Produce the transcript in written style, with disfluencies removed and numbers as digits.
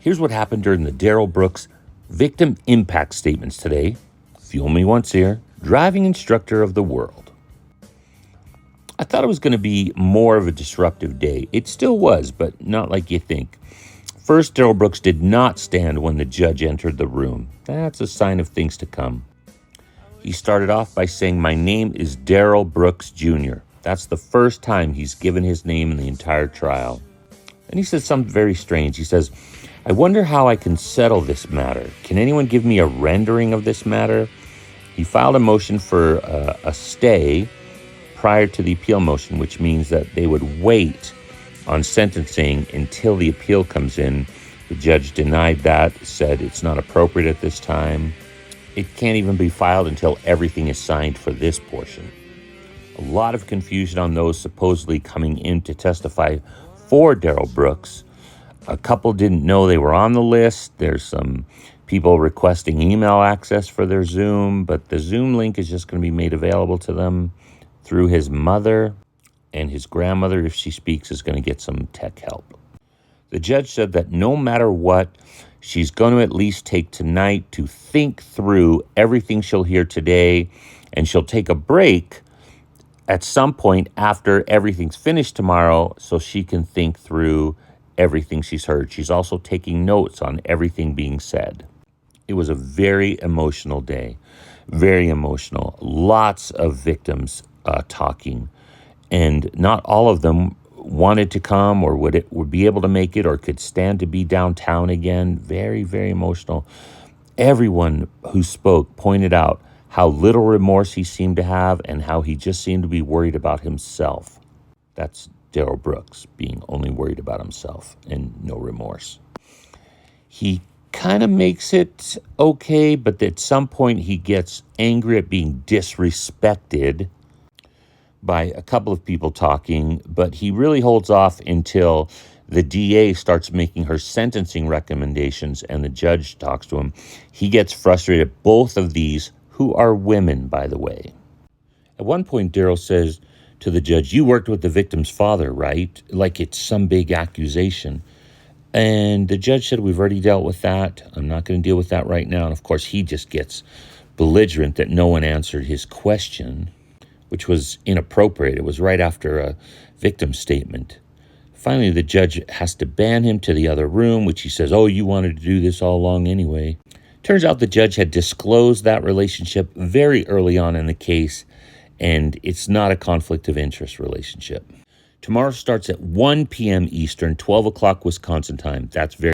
Here's what happened during the Darrell Brooks victim impact statements today. Fuel me once here, driving instructor of the world. I thought it was going to be more of a disruptive day. It still was, but not like you think. First, Darrell Brooks did not stand when the judge entered the room. That's a sign of things to come. He started off by saying, "My name is Darrell Brooks, Jr." That's the first time he's given his name in the entire trial. And he says something very strange. He says, "I wonder how I can settle this matter. Can anyone give me a rendering of this matter?" He filed a motion for a stay prior to the appeal motion, which means that they would wait on sentencing until the appeal comes in. The judge denied that, said it's not appropriate at this time. It can't even be filed until everything is signed for this portion. A lot of confusion on those supposedly coming in to testify for Darrell Brooks. A couple didn't know they were on the list. There's some people requesting email access for their Zoom, but the Zoom link is just going to be made available to them through his mother, and his grandmother, if she speaks, is going to get some tech help. The judge said that no matter what, she's going to at least take tonight to think through everything she'll hear today, and she'll take a break at some point after everything's finished tomorrow so she can think through everything she's heard. She's also taking notes on everything being said. It was a very emotional day, very emotional. Lots of victims talking, and not all of them wanted to come or would be able to make it or could stand to be downtown again. Very, very emotional. Everyone who spoke pointed out how little remorse he seemed to have and how he just seemed to be worried about himself. That's Darrell Brooks, being only worried about himself and no remorse. He kind of makes it okay, but at some point he gets angry at being disrespected by a couple of people talking, but he really holds off until the DA starts making her sentencing recommendations and the judge talks to him. He gets frustrated. Both of these, who are women, by the way. At one point, Darrell says to the judge, "You worked with the victim's father, right?" Like it's some big accusation. And the judge said, "We've already dealt with that. I'm not going to deal with that right now." And of course, he just gets belligerent that no one answered his question, which was inappropriate. It was right after a victim statement. Finally, the judge has to ban him to the other room, which he says, "Oh, you wanted to do this all along anyway." Turns out the judge had disclosed that relationship very early on in the case, and it's not a conflict of interest relationship. Tomorrow starts at 1 p.m. Eastern, 12 o'clock Wisconsin time. That's very